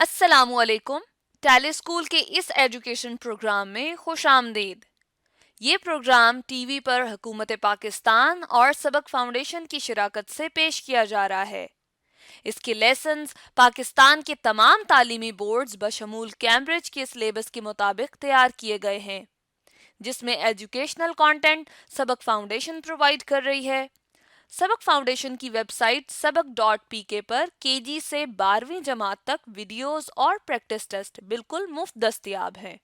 अस्सलामुअलैकुम। Tally school के इस एजुकेशन प्रोग्राम में खुश आमदीद। ये प्रोग्राम टीवी पर हुकूमत पाकिस्तान और सबक फाउंडेशन की शिराकत से पेश किया जा रहा है। इसके लेसन्स पाकिस्तान के तमाम तालीमी बोर्ड्स बशमूल कैम्ब्रिज के सिलेबस के मुताबिक तैयार किए गए हैं, जिसमें एजुकेशनल कंटेंट सबक फाउंडेशन प्रोवाइड कर रही है। सबक फाउंडेशन की वेबसाइट सबक.pk पर केजी से 12वीं जमात तक वीडियोस और प्रैक्टिस टेस्ट बिल्कुल मुफ्त दस्तयाब हैं।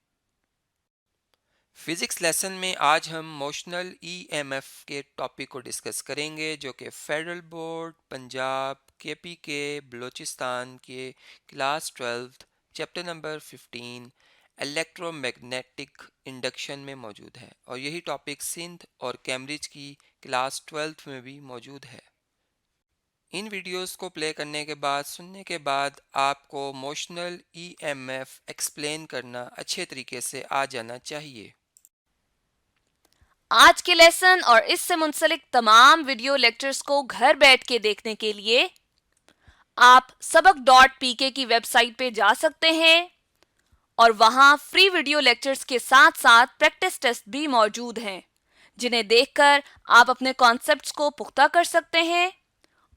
फिजिक्स लेसन में आज हम मोशनल ईएमएफ के टॉपिक को डिस्कस करेंगे, जो कि federal board Punjab KPK Balochistan के class 12 chapter number 15 electromagnetic induction में मौजूद है, और यही टॉपिक सिंध और कैम्ब्रिज की क्लास 12 में भी मौजूद है। इन वीडियोस को प्ले करने के बाद, सुनने के बाद, आपको मोशनल ईएमएफ एक्सप्लेन करना अच्छे तरीके से आ जाना चाहिए। आज के लेसन और इससे मुंसलिक तमाम वीडियो लेक्चर्स को घर बैठ के देखने के लिए आप सबक.pk की वेबसाइट पे जा सकते हैं और वहां फ्री वीडियो लेक्चर्स के साथ साथ प्रैक्टिस टेस्ट भी मौजूद हैं, जिन्हें देखकर आप अपने कॉन्सेप्ट्स को पुख्ता कर सकते हैं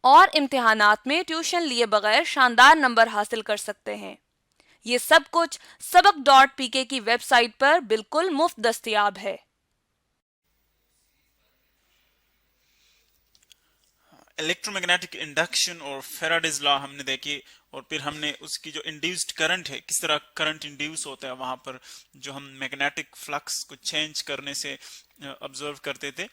और इम्तिहानात में ट्यूशन लिए बगैर शानदार नंबर हासिल कर सकते हैं। ये सब कुछ सबक.pk की वेबसाइट पर बिल्कुल मुफ्त दस्तयाब है। इलेक्ट्रोमैग्नेटिक इंडक्शन और फेराडेज लॉ हमने देखी, और फिर हमने उसकी जो इंड्यूस्ड करंट है, किस तरह करंट इंड्यूस होता है वहां पर, जो हम मैग्नेटिक फ्लक्स को चेंज करने से ऑब्जर्व करते थे।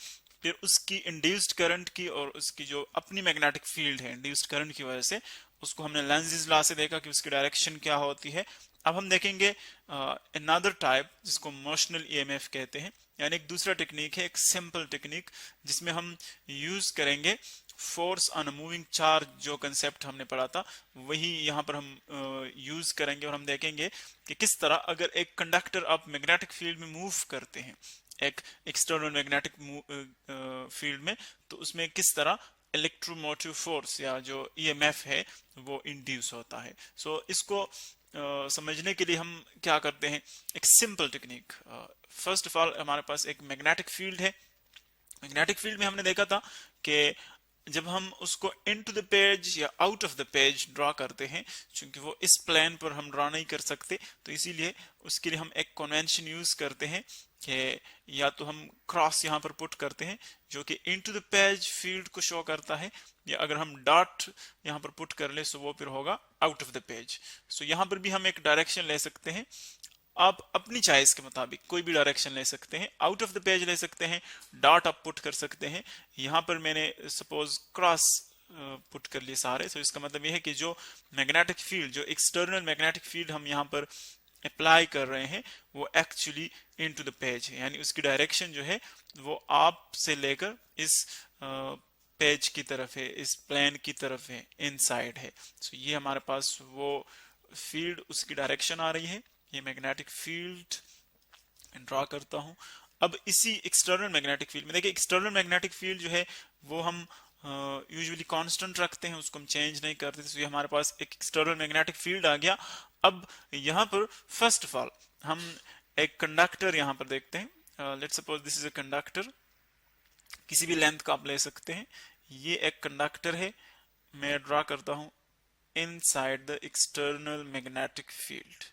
फिर उसकी इंड्यूस्ड करंट की और उसकी जो अपनी मैग्नेटिक फील्ड है इंड्यूस्ड करंट की वजह से, उसको हमने लेंज़ेस लॉ से देखा कि उसकी डायरेक्शन क्या होती है। अब हम देखेंगे अनदर टाइप जिसको मोशनल ईएमएफ कहते हैं, यानी एक दूसरा टेक्निक है, एक सिंपल टेक्निक जिसमें हम यूज करेंगे force on a moving charge. जो कंसेप्ट हमने पढ़ा था वही यहाँ पर हम यूज करेंगे, और हम देखेंगे कि किस तरह अगर एक कंडक्टर आप मैग्नेटिक फील्ड में मूव करते हैं, एक एक्सटर्नल मैग्नेटिक फील्ड में, तो उसमें किस तरह इलेक्ट्रोमोटिव फोर्स या जो ईएमएफ है वो इंड्यूस होता है। सो इसको समझने के लिए हम क्या करते हैं, एक simple technique. First of all हमारे पास एक मैग्नेटिक फील्ड है। मैग्नेटिक फील्ड में हमने देखा था कि जब हम उसको इनटू द पेज या out of the page draw करते हैं, क्योंकि वो इस प्लेन पर हम ड्रॉ नहीं कर सकते, तो इसीलिए उसके लिए हम एक कन्वेंशन यूज करते हैं कि या तो हम क्रॉस यहाँ पर पुट करते हैं जो कि इनटू द पेज फील्ड को शो करता है, या अगर हम डॉट यहाँ पर पुट कर ले सो वो फिर होगा आउट ऑफ द पेज। सो यहाँ पर भी हम एक डायरेक्शन ले सकते हैं, आप अपनी चॉइस के मुताबिक कोई भी डायरेक्शन ले सकते हैं, आउट ऑफ द पेज ले सकते हैं, डॉट आप पुट कर सकते हैं। यहाँ पर मैंने सपोज क्रॉस पुट कर लिए सारे। तो इसका मतलब यह है कि जो मैग्नेटिक फील्ड, जो एक्सटर्नल मैग्नेटिक फील्ड हम यहाँ पर अप्लाई कर रहे हैं, वो एक्चुअली इनटू द पेज है, यानी उसकी डायरेक्शन जो है वो आप से लेकर इस पेज की तरफ है, इस प्लेन की तरफ है, इनसाइड है। तो ये हमारे पास वो फील्ड, उसकी डायरेक्शन आ रही है। ये मैग्नेटिक फील्ड ड्रॉ करता हूं। अब इसी एक्सटर्नल मैग्नेटिक फील्ड में देखिए, एक्सटर्नल मैग्नेटिक फील्ड जो है वो हम यूजुअली कांस्टेंट रखते हैं, उसको हम चेंज नहीं करते। तो ये हमारे पास एक एक्सटर्नल मैग्नेटिक फील्ड आ गया। अब यहाँ पर फर्स्ट ऑफ ऑल हम एक कंडक्टर यहाँ पर देखते हैं। Let's suppose this is a conductor, किसी भी लेंथ का आप ले सकते हैं। ये एक कंडक्टर है, मैं ड्रॉ करता हूं inside the external magnetic field.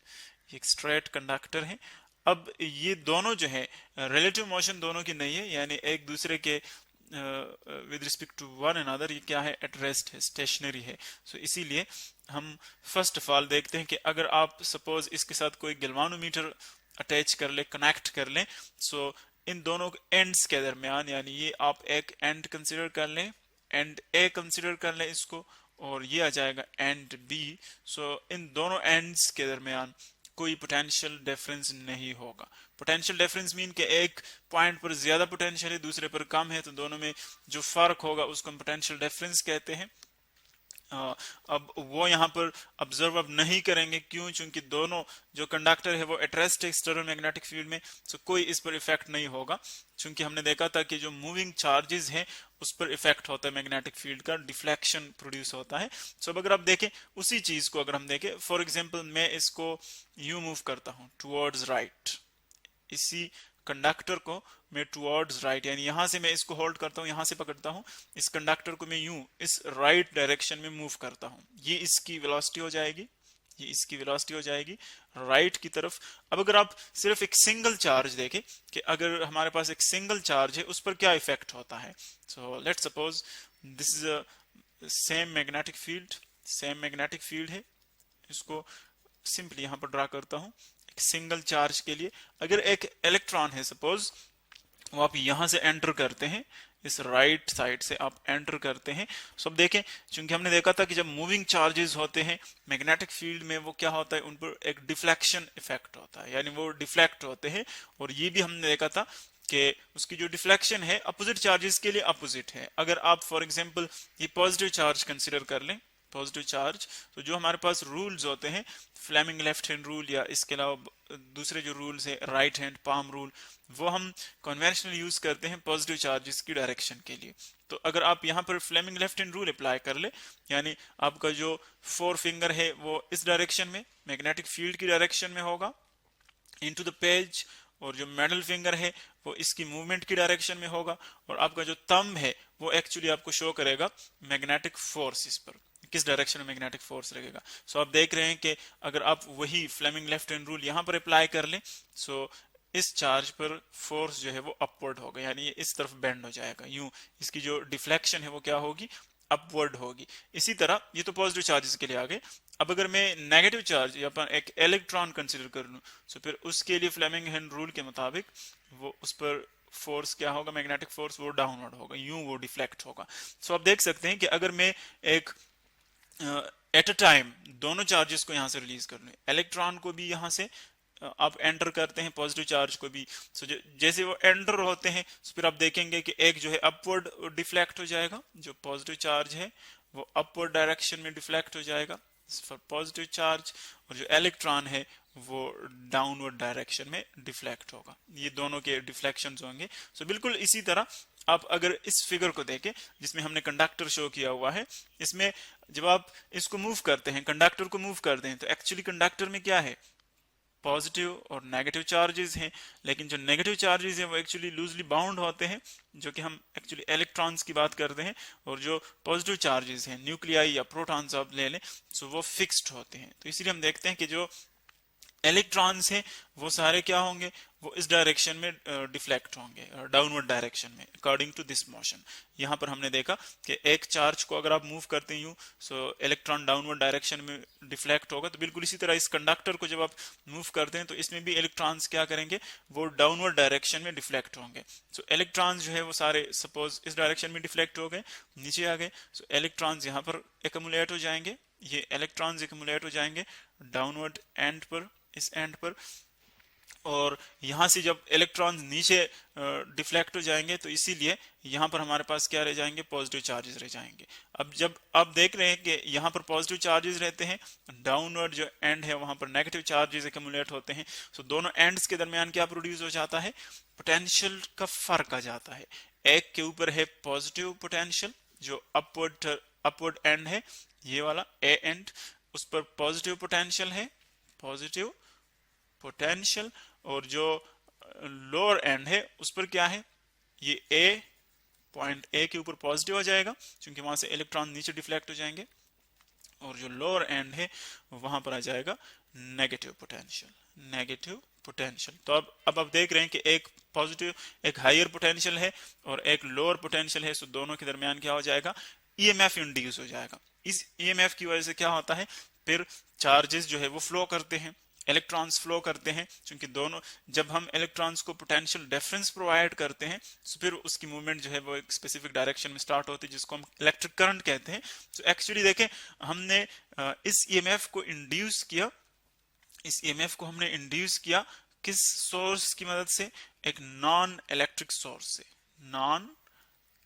ये एक स्ट्रेट कंडक्टर है। अब ये दोनों जो है रिलेटिव मोशन दोनों की नहीं है, यानी एक दूसरे के with respect to one another ये क्या है, एट रेस्ट है, स्टेशनरी है। सो इसीलिए हम फर्स्ट ऑफ ऑल देखते हैं कि अगर आप सपोज इसके साथ कोई गैल्वानोमीटर अटैच कर ले, कनेक्ट कर लें, सो इन दोनों एंड्स के दरमियान, यानी ये आप एक एंड कंसिडर कर लें, एंड ए कंसिडर कर लें इसको, और ये आ जाएगा एंड बी। सो इन दोनों एंड्स के दरमियान कोई पोटेंशियल डिफरेंस नहीं होगा। पोटेंशियल डिफरेंस मीन कि एक पॉइंट पर ज्यादा पोटेंशियल है, दूसरे पर कम है, तो दोनों में जो फर्क होगा उसको हम पोटेंशियल डिफरेंस कहते हैं। अब वो यहाँ पर ऑब्जर्व अब नहीं करेंगे, क्यों? क्योंकि दोनों जो कंडक्टर है वो एट रेस्ट है एक्सटर्नल मैग्नेटिक फील्ड में, सो कोई इस पर इफेक्ट नहीं होगा। क्योंकि हमने देखा था कि जो मूविंग चार्जेस हैं उस पर इफेक्ट होता है मैग्नेटिक फील्ड का, डिफ्लेक्शन प्रोड्यूस होता है। सो अब अगर आप देखें उसी चीज को अगर हम देखें, फॉर एग्जांपल मैं इसको यूं मूव करता हूं टुवर्ड्स राइट, इसी कंडक्टर को मैं टुवर्ड्स राइट, यानी यहां से मैं इसको होल्ड करता हूं, यहां से पकड़ता हूं, इस कंडक्टर को मैं यूं इस राइट डायरेक्शन में मूव करता हूं, ये इसकी वेलोसिटी हो जाएगी, ये इसकी वेलोसिटी हो जाएगी राइट की तरफ। अब अगर आप सिर्फ एक सिंगल चार्ज देखें कि अगर हमारे पास एक सिंगल चार्ज है उस पर क्या इफेक्ट होता है। So let's suppose this is a same magnetic field, same magnetic field है, इसको सिंपली यहां पर ड्रा करता हूं। एक सिंगल चार्ज के लिए अगर एक इलेक्ट्रॉन है सपोज, वो आप यहां से एंटर करते हैं, इस राइट साइड से आप एंटर करते हैं। सो अब देखें, चूंकि हमने देखा था कि जब मूविंग चार्जेस होते हैं मैग्नेटिक फील्ड में, वो क्या होता है, उन पर एक डिफ्लेक्शन इफेक्ट होता है, यानी वो डिफ्लेक्ट होते हैं। और ये भी हमने देखा था कि उसकी जो डिफ्लेक्शन है अपोजिट चार्जेस के लिए अपोजिट है। अगर आप फॉर एग्जांपल ये पॉजिटिव चार्ज कंसिडर कर लें, पॉजिटिव चार्ज, तो जो हमारे पास रूल्स होते हैं फ्लेमिंग लेफ्ट हैंड रूल या इसके अलावा दूसरे जो रूल्स है राइट हैंड पाम रूल, वो हम कन्वेंशनल यूज करते हैं पॉजिटिव चार्जेस की डायरेक्शन के लिए। तो अगर आप यहाँ पर Fleming left hand rule apply कर ले, यानी आपका जो फोर फिंगर है वो इस डायरेक्शन में मैग्नेटिक फील्ड की डायरेक्शन में होगा इनटू द पेज, और जो मिडल फिंगर है वो इसकी मूवमेंट की डायरेक्शन में होगा, और आपका जो थंब है वो एक्चुअली आपको शो करेगा मैग्नेटिक फोर्स, इस पर किस डायरेक्शन में मैग्नेटिक फोर्स लगेगा। सो आप देख रहे हैं कि अगर आप वही फ्लेमिंग लेफ्ट हैंड रूल यहां पर अप्लाई कर लें, सो इस चार्ज पर फोर्स जो है वो अपवर्ड होगा, यानी ये इस तरफ बेंड हो जाएगा, यूं इसकी जो डिफ्लेक्शन है वो क्या होगी, अपवर्ड होगी। इसी तरह ये तो पॉजिटिव चार्जेस के लिए आ गए। अब अगर मैं नेगेटिव चार्ज या एक इलेक्ट्रॉन कंसिडर कर लूं, तो फिर उसके लिए फ्लेमिंग हैंड रूल के मुताबिक वो उस पर फोर्स क्या होगा, मैग्नेटिक फोर्स वो डाउनवर्ड होगा, यूं वो डिफ्लेक्ट होगा। सो आप देख सकते हैं कि अगर मैं एक एट अ टाइम दोनों चार्जेस को यहां से रिलीज कर लूं, इलेक्ट्रॉन को भी यहां से आप एंटर करते हैं, पॉजिटिव चार्ज को भी, सो जैसे वो एंटर होते हैं फिर आप देखेंगे कि एक जो है अपवर्ड डिफ्लेक्ट हो जाएगा, जो पॉजिटिव चार्ज है वो अपवर्ड डायरेक्शन में डिफ्लेक्ट हो जाएगा फॉर पॉजिटिव चार्ज, और जो इलेक्ट्रॉन है वो डाउनवर्ड डायरेक्शन में डिफ्लेक्ट होगा। ये दोनों के डिफ्लेक्शंस होंगे। सो बिल्कुल इसी तरह आप अगर इस फिगर को देखें जिसमें हमने कंडक्टर शो किया हुआ है, इसमें जब आप इसको मूव करते हैं, कंडक्टर को मूव करते हैं, तो एक्चुअली कंडक्टर में क्या है, पॉजिटिव और नेगेटिव चार्जेस हैं, लेकिन जो नेगेटिव चार्जेस हैं वो एक्चुअली लूजली बाउंड होते हैं, जो कि हम एक्चुअली इलेक्ट्रॉन्स की बात करते हैं, और जो पॉजिटिव चार्जेस हैं न्यूक्लियाई या प्रोटॉन्स आप ले लें, सो वो फिक्स्ड होते हैं। तो इसीलिए हम देखते हैं कि जो इलेक्ट्रॉन्स हैं वो सारे क्या होंगे, वो इस डायरेक्शन में डिफ्लेक्ट होंगे, डाउनवर्ड डायरेक्शन में अकॉर्डिंग टू दिस मोशन। यहां पर हमने देखा कि एक चार्ज को अगर आप मूव करते हैं यूं, सो इलेक्ट्रॉन डाउनवर्ड डायरेक्शन में डिफ्लेक्ट होगा, तो बिल्कुल इसी तरह इस कंडक्टर को जब आप मूव करते हैं तो इसमें भी इलेक्ट्रॉन्स क्या करेंगे, वो डाउनवर्ड डायरेक्शन में डिफ्लेक्ट होंगे। सो इलेक्ट्रॉन्स जो है वो सारे सपोज इस डायरेक्शन में डिफ्लेक्ट हो गए, नीचे आ गए, सो इलेक्ट्रॉन्स यहाँ पर एकमुलेट हो जाएंगे, ये इलेक्ट्रॉन्स एकमुलेट हो जाएंगे डाउनवर्ड एंड पर, इस एंड पर, और यहां से जब इलेक्ट्रॉन्स नीचे डिफ्लेक्ट हो जाएंगे तो इसीलिए यहां पर हमारे पास क्या रह जाएंगे, पॉजिटिव चार्जेस रह जाएंगे। अब जब आप देख रहे हैं कि यहां पर पॉजिटिव चार्जेस रहते हैं, डाउनवर्ड जो एंड है वहां पर नेगेटिव चार्जेस एक्यूमुलेट होते हैं, सो दोनों एंड्स के दरमियान क्या प्रोड्यूस हो जाता है, पोटेंशियल का फर्क आ जाता है। एक के ऊपर है पॉजिटिव पोटेंशियल जो अपवर्ड एंड है, ये वाला ए एंड, उस पर पॉजिटिव पोटेंशियल है, पॉजिटिव पोटेंशियल, और जो लोअर एंड है उस पर क्या है, ये ए पॉइंट ए के ऊपर पॉजिटिव हो जाएगा क्योंकि वहां से इलेक्ट्रॉन नीचे डिफ्लेक्ट हो जाएंगे, और जो लोअर एंड है वहां पर आ जाएगा नेगेटिव पोटेंशियल, नेगेटिव पोटेंशियल। तो अब आप देख रहे हैं कि एक पॉजिटिव, एक हायर पोटेंशियल है और एक लोअर पोटेंशियल है, सो दोनों के दरमियान क्या हो जाएगा, ईएमएफ इंड्यूस हो जाएगा। इस ईएमएफ की वजह से क्या होता है, फिर चार्जेस जो है वो फ्लो करते हैं, इलेक्ट्रॉन्स फ्लो करते हैं, क्योंकि दोनों जब हम इलेक्ट्रॉन्स को पोटेंशियल डिफरेंस प्रोवाइड करते हैं तो फिर उसकी मूवमेंट जो है वो एक स्पेसिफिक डायरेक्शन में स्टार्ट होती है जिसको हम इलेक्ट्रिक करंट कहते हैं। तो एक्चुअली देखें हमने इस ईएमएफ को इंड्यूस किया, इस ईएमएफ को हमने इंड्यूस किया किस सोर्स की मदद से, एक नॉन इलेक्ट्रिक सोर्स से, नॉन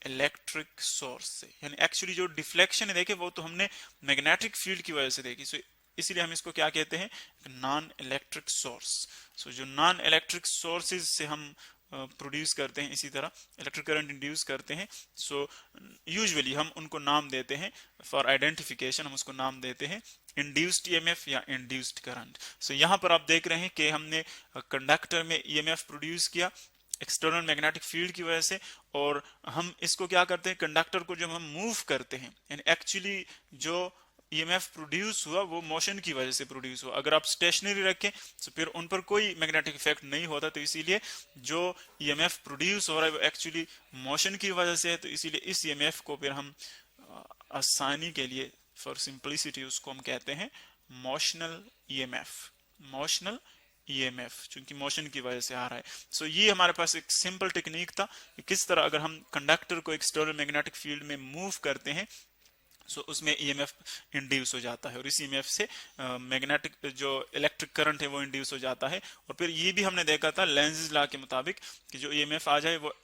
इलेक्ट्रिक सोर्स से, यानी एक्चुअली जो डिफ्लेक्शन है देखे वो तो हमने मैग्नेटिक फील्ड की वजह से देखी, सो इसीलिए हम इसको क्या कहते हैं, नॉन इलेक्ट्रिक सोर्स। सो जो नॉन इलेक्ट्रिक सोर्सेज से हम प्रोड्यूस करते हैं, इसी तरह इलेक्ट्रिक करंट इंड्यूस करते हैं। सो यूजुअली हम उनको नाम देते हैं, फॉर आइडेंटिफिकेशन हम उसको नाम देते हैं इंड्यूस्ड ईएमएफ या इंड्यूस्ड करंट। सो यहाँ पर आप देख रहे हैं कि हमने कंडक्टर में ईएमएफ प्रोड्यूस किया एक्सटर्नल मैग्नेटिक फील्ड की वजह से, और हम इसको क्या करते हैं, कंडक्टर को जब हम मूव करते हैं, यानी एक्चुअली जो ईएमएफ प्रोड्यूस हुआ वो मोशन की वजह से प्रोड्यूस हुआ। अगर आप स्टेशनरी रखें तो फिर उन पर कोई मैग्नेटिक इफेक्ट नहीं होता, तो इसीलिए जो ईएमएफ प्रोड्यूस हो रहा है वो एक्चुअली मोशन की वजह से है। तो इसीलिए इस ईएमएफ को फिर हम आसानी के लिए, फॉर सिंपलिसिटी, उसको हम कहते हैं मोशनल ईएमएफ। मोशनल ईएमएफ चूंकि मोशन की वजह से आ रहा है। सो ये हमारे पास एक सिंपल टेक्निक था कि किस तरह अगर हम कंडक्टर को एक्सटर्नल मैग्नेटिक फील्ड में मूव करते हैं सो उसमें ईएमएफ इंड्यूस हो जाता है, और इस ईएमएफ से मैग्नेटिक जो इलेक्ट्रिक करंट है वो इंड्यूस हो जाता है। और फिर ये भी हमने देखा था लेंज़ लॉ के मुताबिक कि जो ईएमएफ आ जाए वो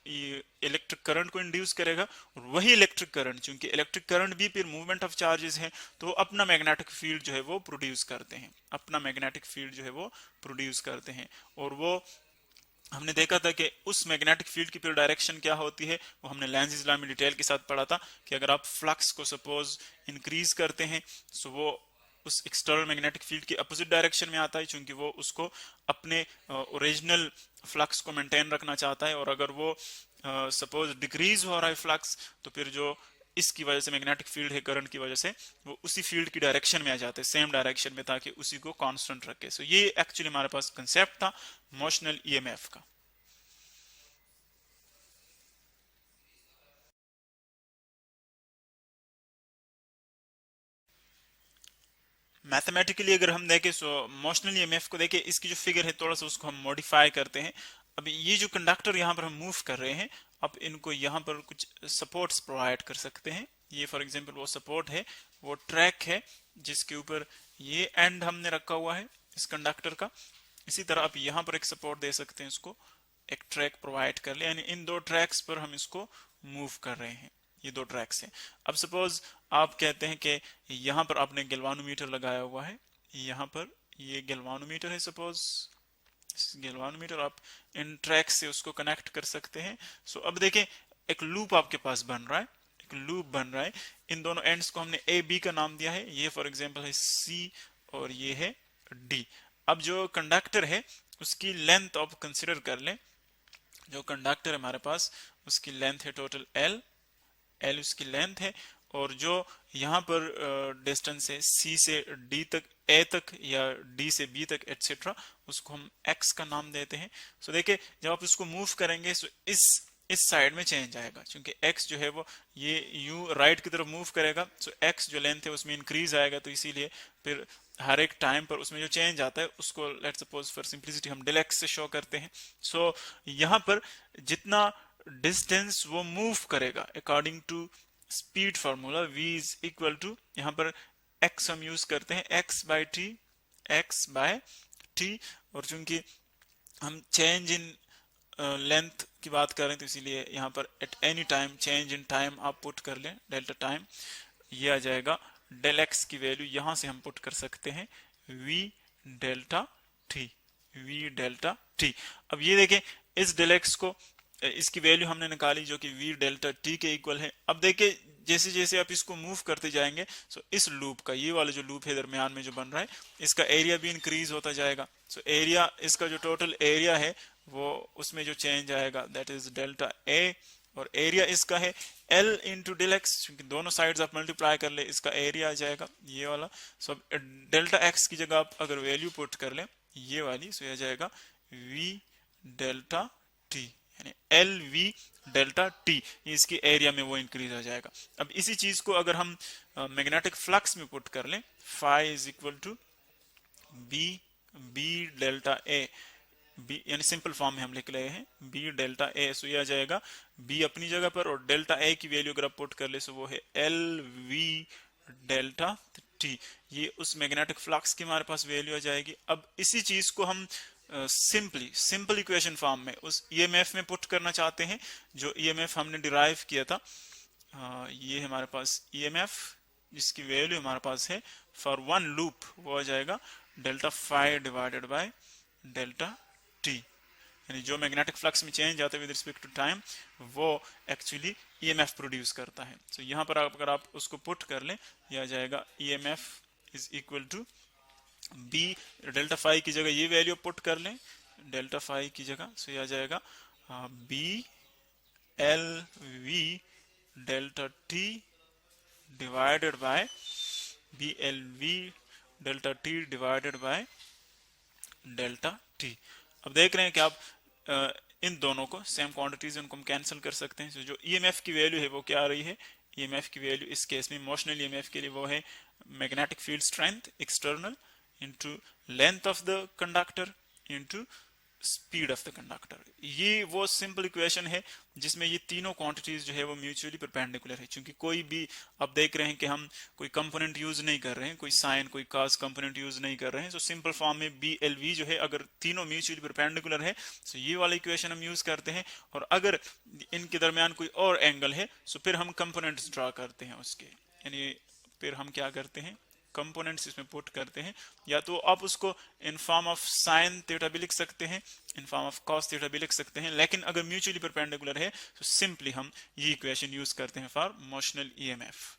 इलेक्ट्रिक करंट को इंड्यूस करेगा, और वही इलेक्ट्रिक करंट, चूंकि इलेक्ट्रिक करंट भी फिर मूवमेंट ऑफ चार्जेस है, तो वो अपना मैग्नेटिक फील्ड जो है वो प्रोड्यूस करते हैं, अपना मैग्नेटिक फील्ड जो है वो प्रोड्यूस करते हैं। और वो हमने देखा था कि उस मैग्नेटिक फील्ड की फिर डायरेक्शन क्या होती है, वो हमने लेंज़ लॉ में डिटेल के साथ पढ़ा था कि अगर आप फ्लक्स को सपोज इंक्रीज करते हैं सो वो उस एक्सटर्नल मैग्नेटिक फील्ड की अपोजिट डायरेक्शन में आता है, क्योंकि वो उसको अपने ओरिजिनल फ्लक्स को मेंटेन रखना चाहता है। और अगर वो सपोज डिक्रीज हो रहा है फ्लक्स, तो फिर जो इसकी वजह से मैग्नेटिक फील्ड है करंट की वजह से, वो उसी फील्ड की डायरेक्शन में आ जाते हैं, सेम डायरेक्शन में, ताकि उसी को कांस्टेंट रखे। सो ये एक्चुअली हमारे पास कंसेप्ट था मोशनल ईएमएफ का। मैथमेटिकली अगर हम देखें सो मोशनल ईएमएफ को देखें, इसकी जो फिगर है थोड़ा सा उसको हम मॉडिफाई करते हैं। अब ये जो कंडक्टर यहाँ पर हम मूव कर रहे हैं, अब इनको यहाँ पर कुछ सपोर्ट्स प्रोवाइड कर सकते हैं। ये फॉर एग्जांपल वो सपोर्ट है, वो ट्रैक है जिसके ऊपर ये एंड हमने रखा हुआ है इस कंडक्टर का। इसी तरह आप यहाँ पर एक सपोर्ट दे सकते हैं, इसको एक ट्रैक प्रोवाइड कर ले, यानी इन दो ट्रैक्स पर हम इसको मूव कर रहे हैं, ये दो ट्रैक्स हैं। अब सपोज आप कहते हैं कि यहाँ पर आपने गैल्वानोमीटर लगाया हुआ है, यहाँ पर ये गैल्वानोमीटर है, सपोज गैल्वानोमीटर आप इन ट्रैक्स से उसको कनेक्ट कर सकते हैं। सो अब देखें एक लूप आपके पास बन रहा है, एक लूप बन रहा है। इन दोनों एंड्स को हमने ए बी का नाम दिया है, ये फॉर एग्जांपल है सी और ये है डी। अब जो कंडक्टर है उसकी लेंथ आप कंसिडर कर लें, जो कंडक्टर है हमारे पास उसकी लेंथ है टोटल एल उसकी लेंथ है, और जो यहाँ पर डिस्टेंस है सी से डी तक, ए तक या डी से बी तक एटसेट्रा, उसको हम एक्स का नाम देते हैं। सो देखिए जब आप इसको मूव करेंगे सो इस साइड में चेंज आएगा, क्योंकि x जो है वो ये यू राइट की तरफ मूव करेगा, सो x जो लेंथ है उसमें इंक्रीज आएगा। तो इसीलिए फिर हर एक टाइम पर उसमें जो चेंज आता है उसको लेट्स सपोज फॉर सिंपलिसिटी हम डेल x से शो करते हैं। सो यहाँ पर जितना डिस्टेंस वो मूव करेगा according to speed formula v is equal to, यहाँ पर x हम यूज करते हैं x बाय टी, और चूंकि हम चेंज इन लेंथ की बात करें तो इसीलिए यहाँ पर at any time change in time आप पुट कर लें डेल्टा टाइम, ये आ जाएगा डेल एक्स की वैल्यू यहाँ से हम पुट कर सकते हैं v डेल्टा टी। अब ये देखें इस डेल एक्स को, इसकी वैल्यू हमने निकाली जो कि v डेल्टा टी के इक्वल है। अब देखिए जैसे जैसे आप इसको मूव करते जाएंगे सो इस लूप का, ये वाला जो लूप है दरमियान में जो बन रहा है, इसका एरिया भी इंक्रीज होता जाएगा। सो एरिया, इसका जो टोटल एरिया है वो उसमें जो चेंज आएगा दैट इज डेल्टा ए, और एरिया इसका है L इंटू डेल एक्स, क्योंकि दोनों साइड्स आप मल्टीप्लाई कर ले, इसका एरिया आ जाएगा ये वाला। सो डेल्टा एक्स की जगह आप अगर वैल्यू पुट कर ले ये वाली, सो ये आ जाएगा v डेल्टा टी, यानी एल वी डेल्टा टी, इसकी एरिया में वो इंक्रीज हो जाएगा। अब इसी चीज को अगर हम मैग्नेटिक फ्लक्स में पुट कर लें, phi is equal to B delta A, B यानी सिंपल फॉर्म में हम लिख रहे हैं बी डेल्टा ए। सो ये आ जाएगा बी अपनी जगह पर, और डेल्टा ए की वैल्यू अगर आप पुट कर ले सो वो है एल वी डेल्टा टी, ये उस मैग्नेटिक फ्लक्स की हमारे पास वैल्यू आ जाएगी। अब इसी चीज को हम सिंपल इक्वेशन फॉर्म में उस ईएमएफ में पुट करना चाहते हैं जो ईएमएफ हमने डिराइव किया था। ये हमारे पास ईएमएफ जिसकी वैल्यू हमारे पास है फॉर वन लूप, वो आ जाएगा delta phi divided by delta T. यानी जो मैग्नेटिक फ्लक्स में चेंज आता है विद रिस्पेक्ट टू टाइम वो एक्चुअली ईएमएफ प्रोड्यूस करता है। तो यहाँ पर अगर आप उसको पुट कर लें, यह आ जाएगा EMF is equal to B, delta phi की जगह ये वैल्यू पुट कर लें, डेल्टा फाई की जगह, सो यह आ जाएगा B L V delta T divided by B L V delta T divided by delta T. अब देख रहे हैं कि आप इन दोनों को सेम क्वांटिटीज उनको हम कैंसिल कर सकते हैं। तो जो ईएमएफ की वैल्यू है वो क्या आ रही है, ईएमएफ की वैल्यू इस केस में मोशनल ईएमएफ के लिए वो है magnetic field strength external into length of the conductor into speed of the conductor. ये वो सिंपल इक्वेशन है जिसमें ये तीनों क्वांटिटीज जो है वो म्यूचुअली परपेंडिकुलर है। क्योंकि कोई भी अब देख रहे हैं कि हम कोई कंपोनेंट यूज नहीं कर रहे हैं, कोई साइन कोई कॉस कंपोनेंट यूज नहीं कर रहे हैं, तो सिंपल फॉर्म में बी एल वी जो है अगर तीनों म्यूचुअली परपेंडिकुलर है तो ये वाला इक्वेशन हम यूज करते हैं। और अगर इनके दरमियान कोई और एंगल है तो फिर हम कंपोनेंट्स ड्रा करते हैं उसके, यानी फिर हम क्या करते हैं कंपोनेंट्स इसमें पुट करते हैं। या तो आप उसको in form of sine theta भी लिख सकते हैं, in form of cos theta भी लिख सकते हैं, लेकिन अगर म्यूचुअली परपेंडिकुलर है तो सिंपली हम ये इक्वेशन यूज करते हैं for motional EMF.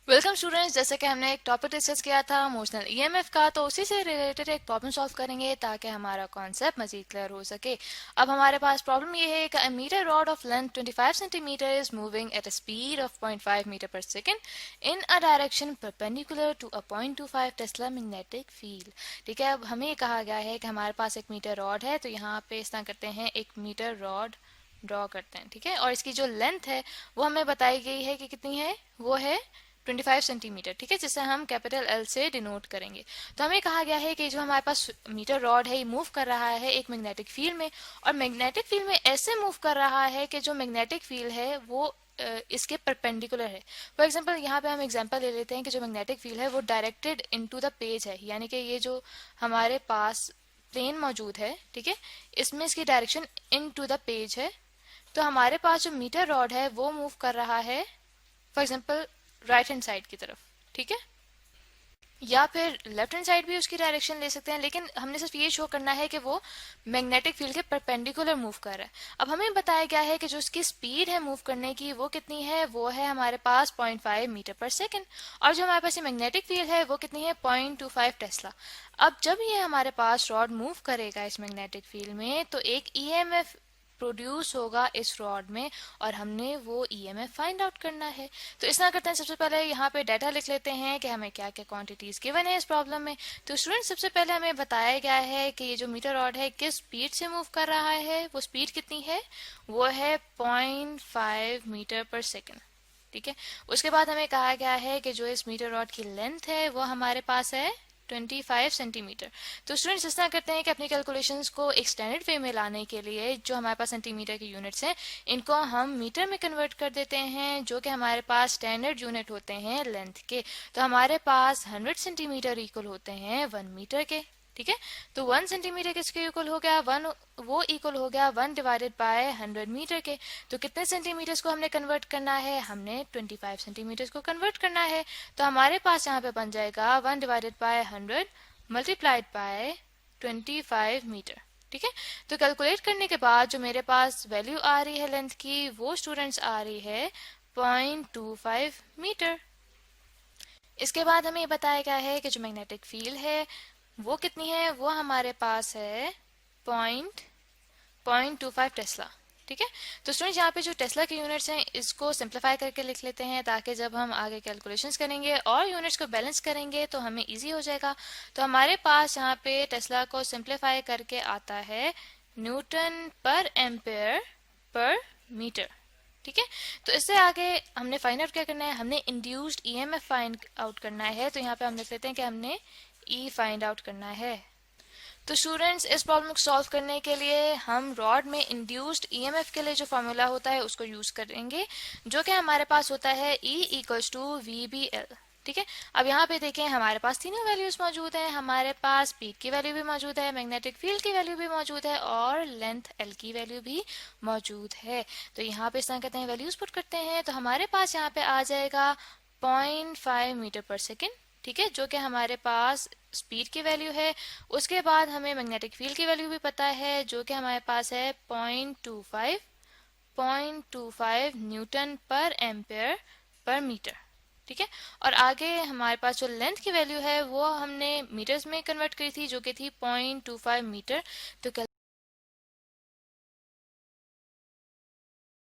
Welcome students, जैसे कि हमने एक टॉपिक डिस्कस किया था मोशनल ईएमएफ का, तो उसी से रिलेटेड एक प्रॉब्लम सॉल्व करेंगे ताकि हमारा कॉन्सेप्ट मजीद क्लियर हो सके। अब हमारे पास प्रॉब्लम ये है कि a metre rod of length 25 centimetre is moving at a speed of 0.5 metre per second in a direction perpendicular to a 0.25 tesla magnetic field. ठीक है, अब हमें कहा गया है कि हमारे पास एक मीटर रॉड है, तो यहाँ पे इस तरह करते हैं, एक मीटर रॉड ड्रॉ करते हैं। ठीक है, और इसकी जो लेंथ है वो हमें बताई गई है कि कितनी है, वो है 25 सेंटीमीटर। ठीक है, जिसे हम कैपिटल एल से डिनोट करेंगे। तो हमें कहा गया है कि जो हमारे पास मीटर रॉड है ये मूव कर रहा है एक मैग्नेटिक फील्ड में, और मैग्नेटिक फील्ड में ऐसे मूव कर रहा है कि जो मैग्नेटिक फील्ड है वो इसके परपेंडिकुलर है। फॉर एग्जांपल यहाँ पे हम एग्जांपल ले लेते हैं कि जो मैग्नेटिक फील्ड है वो डायरेक्टेड इनटू द पेज है, यानी कि ये जो हमारे पास प्लेन मौजूद है, ठीक है, इसमें इसकी डायरेक्शन इनटू द पेज है। तो हमारे पास जो मीटर रॉड है वो मूव कर रहा है for example right hand side की तरफ, ठीक है, या फिर लेफ्ट हैंड साइड भी उसकी डायरेक्शन ले सकते हैं, लेकिन हमने सिर्फ ये शो करना है कि वो मैग्नेटिक फील्ड के परपेंडिकुलर मूव कर रहा है। अब हमें बताया गया है कि जो उसकी स्पीड है मूव करने की वो कितनी है, वो है हमारे पास 0.5 मीटर पर सेकेंड, और जो हमारे पास ये मैग्नेटिक फील्ड है वो कितनी है 0.25 टेस्ला। अब जब ये हमारे पास रॉड मूव करेगा इस मैग्नेटिक फील्ड में तो एक ईएमएफ प्रोड्यूस होगा इस रॉड में, और हमने वो ईएमएफ फाइंड आउट करना है। तो इस तरह करते हैं, सबसे पहले यहाँ पे डाटा लिख लेते हैं कि हमें क्या क्या क्वांटिटीज गिवन है इस प्रॉब्लम में। तो स्टूडेंट, सबसे पहले हमें बताया गया है कि ये जो मीटर रॉड है किस स्पीड से मूव कर रहा है, वो स्पीड कितनी है, वो है 0.5 मीटर पर सेकेंड। ठीक है, उसके बाद हमें कहा गया है कि जो इस मीटर रॉड की लेंथ है वो हमारे पास है 25 सेंटीमीटर। तो स्टूडेंट्स, इस तरह करते हैं कि अपनी कैलकुलेशंस को एक स्टैंडर्ड वे में लाने के लिए जो हमारे पास सेंटीमीटर की यूनिट्स हैं इनको हम मीटर में कन्वर्ट कर देते हैं, जो कि हमारे पास स्टैंडर्ड यूनिट होते हैं लेंथ के। तो हमारे पास 100 सेंटीमीटर इक्वल होते हैं 1 मीटर के। ठीक है, तो 1 सेंटीमीटर किसके इक्वल हो गया, 1 वो इक्वल हो गया 1 डिवाइडेड बाय 100 मीटर के। तो कितने सेंटीमीटर्स को हमने कन्वर्ट करना है, हमने 25 सेंटीमीटर्स को कन्वर्ट करना है। तो हमारे पास यहाँ पे बन जाएगा 1 divided by 100 multiplied by 25 metre. ठीक है, तो कैलकुलेट करने के बाद जो मेरे पास वैल्यू आ रही है लेंथ की, वो स्टूडेंट्स आ रही है 0.25 मीटर। इसके बाद हमें बताया गया है कि जो मैग्नेटिक फील्ड है वो कितनी है, वो हमारे पास है 0.25 टेस्ला। ठीक है, तो स्टूडेंट्स यहाँ पे जो टेस्ला की यूनिट्स हैं इसको सिंप्लीफाई करके लिख लेते हैं, ताकि जब हम आगे कैलकुलेशंस करेंगे और यूनिट्स को बैलेंस करेंगे तो हमें इजी हो जाएगा। तो हमारे पास यहाँ पे टेस्ला को सिंप्लीफाई करके आता है Newton per ampere per metre. ठीक है, तो इससे आगे हमने फाइंड आउट क्या करना है, हमने इंड्यूस्ड ईएमएफ फाइंड आउट करना है। तो यहाँ पे हम लिख लेते हैं कि हमने ई फाइंड आउट करना है। तो स्टूडेंट्स, इस प्रॉब्लम को सॉल्व करने के लिए हम रॉड में इंड्यूस्ड ईएमएफ के लिए जो फॉर्मूला होता है उसको यूज करेंगे, जो कि हमारे पास होता है E = VBL। ठीक है। अब यहाँ पे देखें हमारे पास तीनों वैल्यूज मौजूद हैं, हमारे पास स्पीड की वैल्यू भी मौजूद है, मैग्नेटिक फील्ड की वैल्यू भी मौजूद है और लेंथ एल की वैल्यू भी मौजूद है। तो यहाँ पे इस तरह कहते हैं वैल्यूज पुट करते हैं तो हमारे पास यहाँ पे आ जाएगा 0.5 मीटर पर सेकेंड, ठीक है, जो कि हमारे पास स्पीड की वैल्यू है। उसके बाद हमें मैग्नेटिक फील्ड की वैल्यू भी पता है जो कि हमारे पास है 0.25 Newton per ampere per metre, ठीक है। और आगे हमारे पास जो लेंथ की वैल्यू है वो हमने मीटर्स में कन्वर्ट करी थी जो कि थी 0.25 मीटर। तो